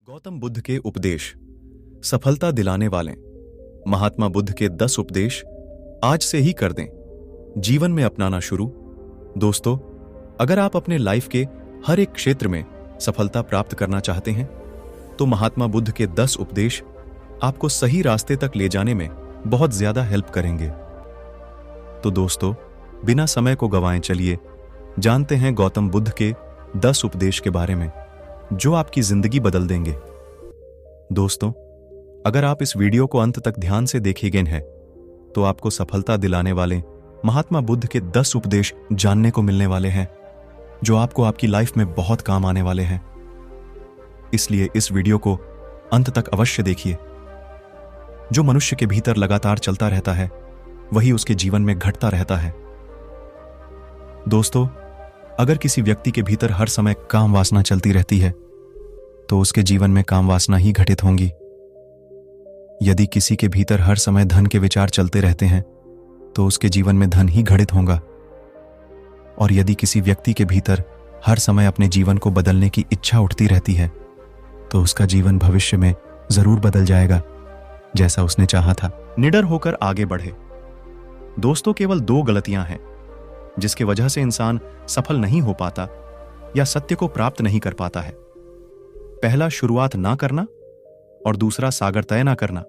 गौतम बुद्ध के उपदेश सफलता दिलाने वाले महात्मा बुद्ध के 10 उपदेश आज से ही कर दें, जीवन में अपनाना शुरू। दोस्तों, अगर आप अपने लाइफ के हर एक क्षेत्र में सफलता प्राप्त करना चाहते हैं तो महात्मा बुद्ध के 10 उपदेश आपको सही रास्ते तक ले जाने में बहुत ज्यादा हेल्प करेंगे। तो दोस्तों, बिना समय को गंवाएं, चलिए जानते हैं गौतम बुद्ध के 10 उपदेश के बारे में जो आपकी जिंदगी बदल देंगे। दोस्तों, अगर आप इस वीडियो को अंत तक ध्यान से देखेंगे हैं तो आपको सफलता दिलाने वाले महात्मा बुद्ध के 10 उपदेश जानने को मिलने वाले हैं जो आपको आपकी लाइफ में बहुत काम आने वाले हैं। इसलिए इस वीडियो को अंत तक अवश्य देखिए। जो मनुष्य के भीतर लगातार चलता रहता है वही उसके जीवन में घटता रहता है। दोस्तों, अगर किसी व्यक्ति के भीतर हर समय काम वासना चलती रहती है तो उसके जीवन में काम वासना ही घटित होंगी। यदि किसी के भीतर हर समय धन के विचार चलते रहते हैं तो उसके जीवन में धन ही घटित होगा। और यदि किसी व्यक्ति के भीतर हर समय अपने जीवन को बदलने की इच्छा उठती रहती है तो उसका जीवन भविष्य में जरूर बदल जाएगा जैसा उसने चाहा था। निडर होकर आगे बढ़े। दोस्तों, केवल 2 गलतियां हैं जिसकी वजह से इंसान सफल नहीं हो पाता या सत्य को प्राप्त नहीं कर पाता है। पहला, शुरुआत ना करना, और दूसरा, सागर तय ना करना।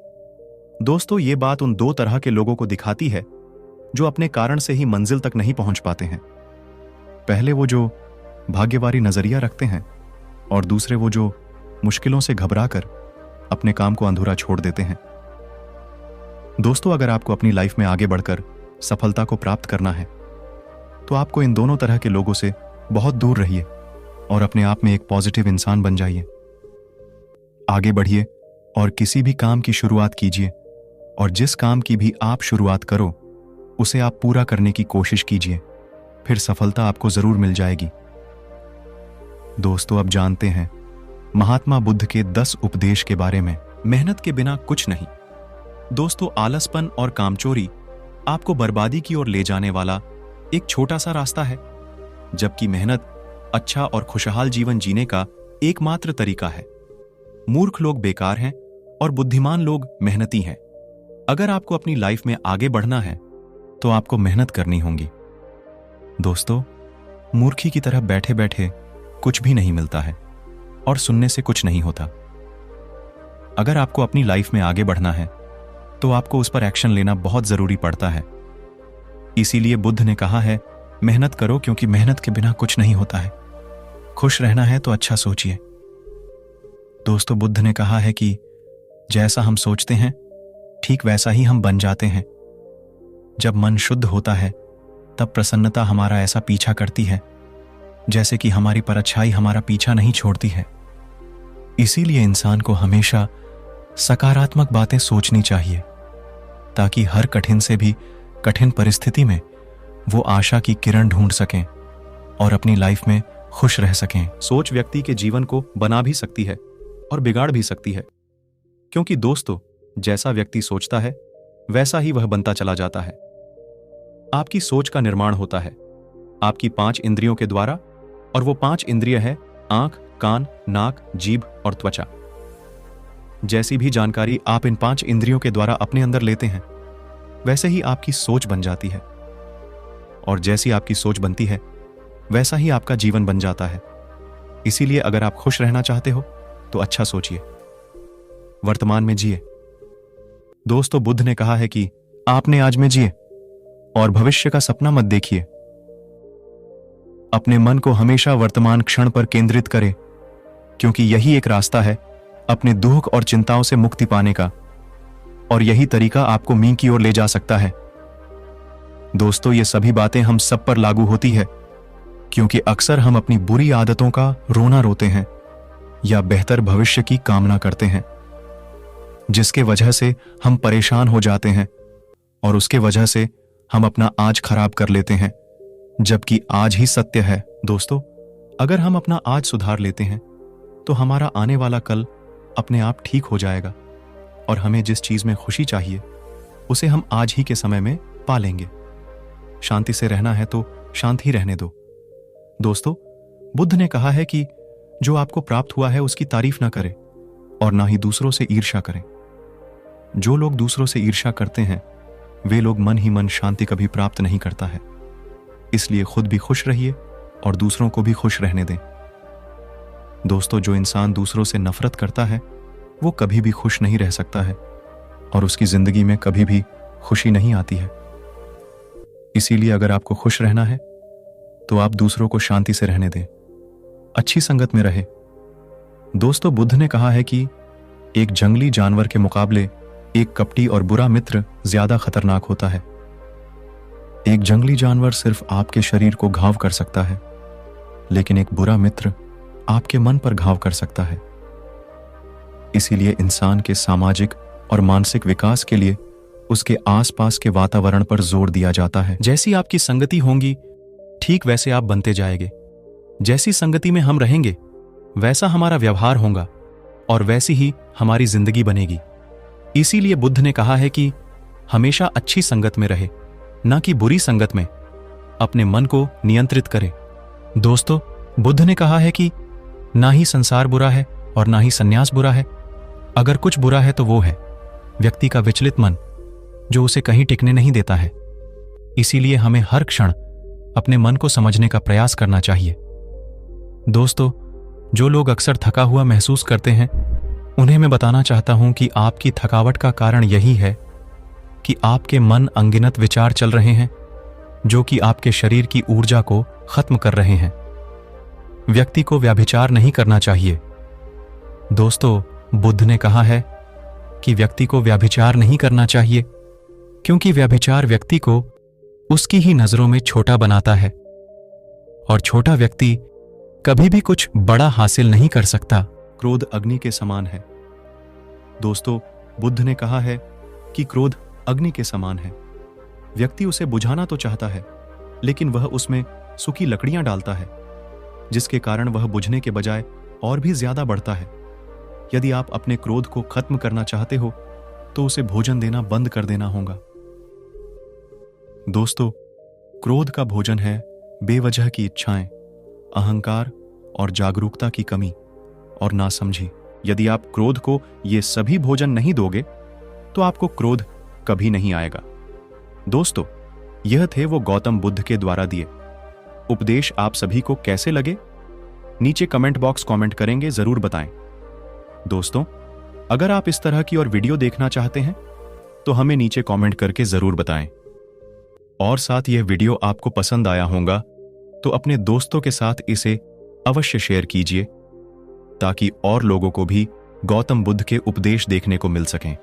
दोस्तों, ये बात उन 2 तरह के लोगों को दिखाती है जो अपने कारण से ही मंजिल तक नहीं पहुंच पाते हैं। पहले वो जो भाग्यवारी नजरिया रखते हैं और दूसरे वो जो मुश्किलों से घबराकर अपने काम को अधूरा छोड़ देते हैं। दोस्तों, अगर आपको अपनी लाइफ में आगे बढ़कर सफलता को प्राप्त करना है तो आपको इन दोनों तरह के लोगों से बहुत दूर रहिए और अपने आप में एक पॉजिटिव इंसान बन जाइए। आगे बढ़िए और किसी भी काम की शुरुआत कीजिए, और जिस काम की भी आप शुरुआत करो उसे आप पूरा करने की कोशिश कीजिए, फिर सफलता आपको जरूर मिल जाएगी। दोस्तों, अब जानते हैं महात्मा बुद्ध के 10 उपदेश के बारे में। मेहनत के बिना कुछ नहीं। दोस्तों, आलसपन और कामचोरी आपको बर्बादी की ओर ले जाने वाला एक छोटा सा रास्ता है, जबकि मेहनत अच्छा और खुशहाल जीवन जीने का एकमात्र तरीका है। मूर्ख लोग बेकार हैं और बुद्धिमान लोग मेहनती हैं। अगर आपको अपनी लाइफ में आगे बढ़ना है तो आपको मेहनत करनी होगी। दोस्तों, मूर्खी की तरह बैठे बैठे कुछ भी नहीं मिलता है और सुनने से कुछ नहीं होता। अगर आपको अपनी लाइफ में आगे बढ़ना है तो आपको उस पर एक्शन लेना बहुत जरूरी पड़ता है। इसीलिए बुद्ध ने कहा है, मेहनत करो, क्योंकि मेहनत के बिना कुछ नहीं होता है। खुश रहना है तो अच्छा सोचिए। दोस्तों, बुद्ध ने कहा है कि जैसा हम सोचते हैं ठीक वैसा ही हम बन जाते हैं। जब मन शुद्ध होता है तब प्रसन्नता हमारा ऐसा पीछा करती है जैसे कि हमारी परछाई हमारा पीछा नहीं छोड़ती है। इसीलिए इंसान को हमेशा सकारात्मक बातें सोचनी चाहिए ताकि हर कठिन से भी कठिन परिस्थिति में वो आशा की किरण ढूंढ सकें और अपनी लाइफ में खुश रह सकें। सोच व्यक्ति के जीवन को बना भी सकती है और बिगाड़ भी सकती है, क्योंकि दोस्तों, जैसा व्यक्ति सोचता है वैसा ही वह बनता चला जाता है। आपकी सोच का निर्माण होता है आपकी 5 इंद्रियों के द्वारा, और वो 5 इंद्रिय है आंख, कान, नाक, जीभ और त्वचा। जैसी भी जानकारी आप इन 5 इंद्रियों के द्वारा अपने अंदर लेते हैं वैसे ही आपकी सोच बन जाती है, और जैसी आपकी सोच बनती है वैसा ही आपका जीवन बन जाता है। इसीलिए अगर आप खुश रहना चाहते हो तो अच्छा सोचिए, वर्तमान में जिए। दोस्तों, बुद्ध ने कहा है कि आपने आज में जिए और भविष्य का सपना मत देखिए। अपने मन को हमेशा वर्तमान क्षण पर केंद्रित करें, क्योंकि यही एक रास्ता है अपने दुख और चिंताओं से मुक्ति पाने का, और यही तरीका आपको मीं की ओर ले जा सकता है। दोस्तों, ये सभी बातें हम सब पर लागू होती है, क्योंकि अक्सर हम अपनी बुरी आदतों का रोना रोते हैं या बेहतर भविष्य की कामना करते हैं, जिसके वजह से हम परेशान हो जाते हैं और उसके वजह से हम अपना आज खराब कर लेते हैं, जबकि आज ही सत्य है। दोस्तों, अगर हम अपना आज सुधार लेते हैं तो हमारा आने वाला कल अपने आप ठीक हो जाएगा, और हमें जिस चीज में खुशी चाहिए उसे हम आज ही के समय में पा लेंगे। शांति से रहना है तो शांति रहने दो। दोस्तों, बुद्ध ने कहा है कि जो आपको प्राप्त हुआ है उसकी तारीफ ना करें, और ना ही दूसरों से ईर्ष्या करें। जो लोग दूसरों से ईर्ष्या करते हैं वे लोग मन ही मन शांति कभी प्राप्त नहीं करता है। इसलिए खुद भी खुश रहिए और दूसरों को भी खुश रहने दें। दोस्तों, जो इंसान दूसरों से नफरत करता है वो कभी भी खुश नहीं रह सकता है और उसकी जिंदगी में कभी भी खुशी नहीं आती है। इसीलिए अगर आपको खुश रहना है तो आप दूसरों को शांति से रहने दें, अच्छी संगत में रहे। दोस्तों, बुद्ध ने कहा है कि एक जंगली जानवर के मुकाबले एक कपटी और बुरा मित्र ज्यादा खतरनाक होता है। एक जंगली जानवर सिर्फ आपके शरीर को घाव कर सकता है, लेकिन एक बुरा मित्र आपके मन पर घाव कर सकता है। इसीलिए इंसान के सामाजिक और मानसिक विकास के लिए उसके आसपास के वातावरण पर जोर दिया जाता है। जैसी आपकी संगति होंगी ठीक वैसे आप बनते जाएंगे। जैसी संगति में हम रहेंगे वैसा हमारा व्यवहार होगा और वैसी ही हमारी जिंदगी बनेगी। इसीलिए बुद्ध ने कहा है कि हमेशा अच्छी संगत में रहे, ना कि बुरी संगत में। अपने मन को नियंत्रित करें। दोस्तों, बुद्ध ने कहा है कि ना ही संसार बुरा है और ना ही संन्यास बुरा है। अगर कुछ बुरा है तो वो है व्यक्ति का विचलित मन, जो उसे कहीं टिकने नहीं देता है। इसीलिए हमें हर क्षण अपने मन को समझने का प्रयास करना चाहिए। दोस्तों, जो लोग अक्सर थका हुआ महसूस करते हैं उन्हें मैं बताना चाहता हूं कि आपकी थकावट का कारण यही है कि आपके मन अनगिनत विचार चल रहे हैं जो कि आपके शरीर की ऊर्जा को खत्म कर रहे हैं। व्यक्ति को व्यभिचार नहीं करना चाहिए। दोस्तों, बुद्ध ने कहा है कि व्यक्ति को व्यभिचार नहीं करना चाहिए क्योंकि व्यभिचार व्यक्ति को उसकी ही नजरों में छोटा बनाता है और छोटा व्यक्ति कभी भी कुछ बड़ा हासिल नहीं कर सकता। क्रोध अग्नि के समान है। दोस्तों, बुद्ध ने कहा है कि क्रोध अग्नि के समान है। व्यक्ति उसे बुझाना तो चाहता है लेकिन वह उसमें सूखी लकड़ियां डालता है जिसके कारण वह बुझने के बजाय और भी ज्यादा बढ़ता है। यदि आप अपने क्रोध को खत्म करना चाहते हो तो उसे भोजन देना बंद कर देना होगा। दोस्तों, क्रोध का भोजन है बेवजह की इच्छाएं, अहंकार और जागरूकता की कमी और नासमझी। यदि आप क्रोध को ये सभी भोजन नहीं दोगे तो आपको क्रोध कभी नहीं आएगा। दोस्तों, यह थे वो गौतम बुद्ध के द्वारा दिए उपदेश। आप सभी को कैसे लगे नीचे कमेंट बॉक्स कमेंट करेंगे जरूर बताएं। दोस्तों, अगर आप इस तरह की और वीडियो देखना चाहते हैं तो हमें नीचे कमेंट करके जरूर बताएं। और साथ यह वीडियो आपको पसंद आया होगा तो अपने दोस्तों के साथ इसे अवश्य शेयर कीजिए ताकि और लोगों को भी गौतम बुद्ध के उपदेश देखने को मिल सकें।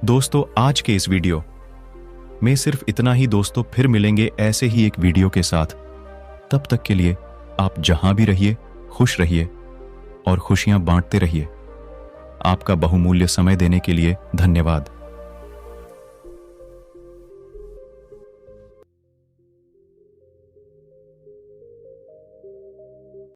दोस्तों, आज के इस वीडियो में सिर्फ इतना ही। दोस्तों, फिर मिलेंगे ऐसे ही एक वीडियो के साथ। तब तक के लिए आप जहां भी रहिए खुश रहिए और खुशियां बांटते रहिए। आपका बहुमूल्य समय देने के लिए धन्यवाद।